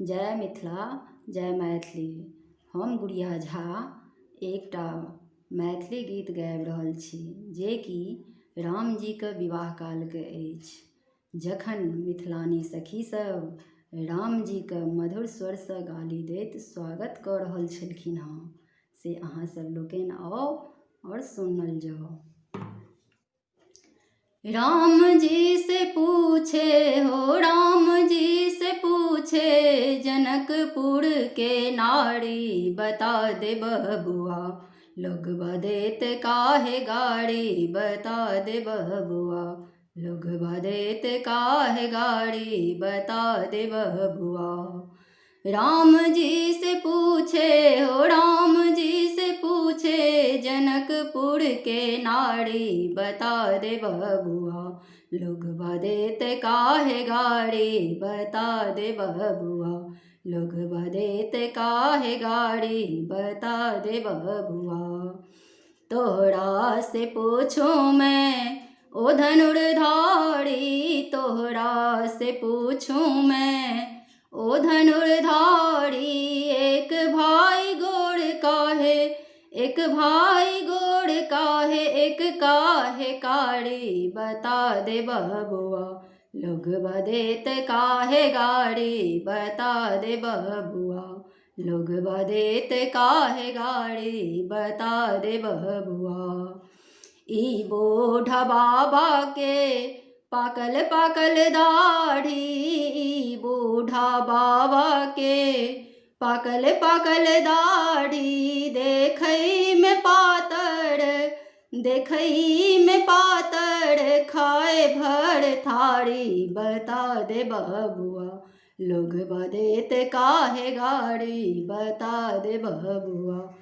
जय मिथिला जय मैथिली। हम गुड़िया झा एकटा मैथिली गीत गाबि रहल छी जे कि रामजीके विवाह कालके अछि। जखन मिथिलानी सखी सब रामजीके मधुर स्वरसँ गाली दैत स्वागत कऽ रहल छलखिन हँ, से अहाँ सब लोकनि आउ और सुनल जाओ। राम जी से पूछे हो, राम जी से पूछे जनकपुर के नारी, बता दे बबुआ लोगवा देत काहे गाड़ी, बता दे बबुआ लोगवा देत काहे गाड़ी, बता दे बबुआ। राम जी से पूछे हो, राम जी से पूछे जनकपुर के नारी, बता दे बबुआ लोगवा देत काहे गाड़ी, बता दे बबुआ लोगवा देत काहे गाड़ी, बता दे बबुआ। तोहरा से पूछूं मैं ओ धनुर्धारी, तोहरा से पूछूं मैं ओ धनुर्धारी, एक भाई गोड़ काहे, एक भाई गोड़ काहे, एक काहे काड़ी, बता दे बबुआ लोगवा देत काहे गाड़ी, बता दे बबुआ लोगवा देत काहे गाड़ी, बता दे बबुआ। ई बूढ़ा बाबा के पाकल पाकल दाढ़ी, ई बूढ़ा बाबा के पाकल पाकल दाढ़ी, देखई में पातर, देखई में पातर, खाए भर थारी, बता दे बबुआ लोगवा देत काहे गाड़ी, बता दे बबुआ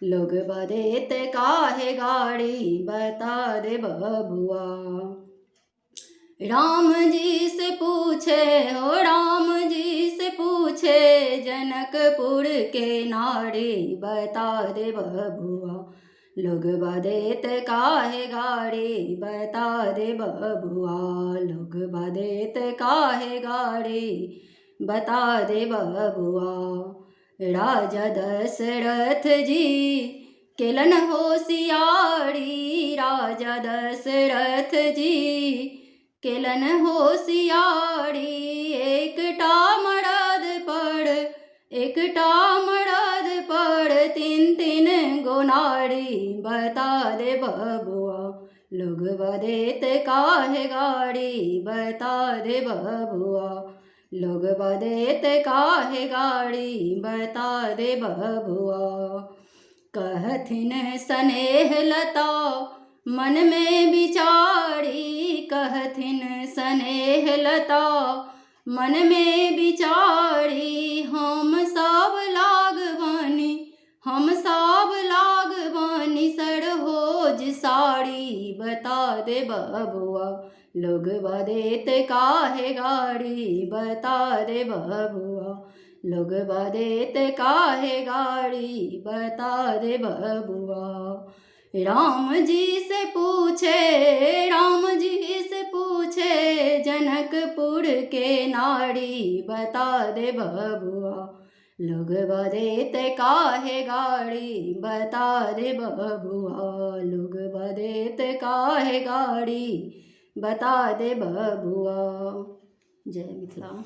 लोगवा देत काहे गाड़ी, बता दे बबुआ। राम जी से पूछे हो, राम जी से पूछे जनकपुर के नारी, बता दे बबुआ लोगवा देत काहे गाड़ी, बता दे बबुआ लोगवा देत काहे गाड़ी, बता दे बबुआ। राजा दशरथ जी केलन होशियारी, राजा दशरथ जी केलन होशियारी, एकटा मरद पर, एकटा मरद पर तीन तीन गो नारी, बता दे बबुआ लोगवा देत काहे गाड़ी, बता दे बबुआ लोगवा देत काहे गाड़ी, बता दे बबुआ। कहथिन स्नेह लता मन में बिचारी, कहथिन स्नेह लता मन में बिचारी, हम सब लागबानी, हम सब लागबानी सरहोज साड़ी, बता दे बबुआ लोगवा देत काहे गाड़ी, बता दे बबुआ लोगवा देत काहे गाड़ी, बता दे बबुआ। राम जी से पूछे, राम जी से पूछे जनकपुर के नारी, बता दे बबुआ लोगवा देत काहे गाड़ी, बता दे बबुआ लोगवा देत काहे गाड़ी, बता दे बबुआ। जय मिथिला।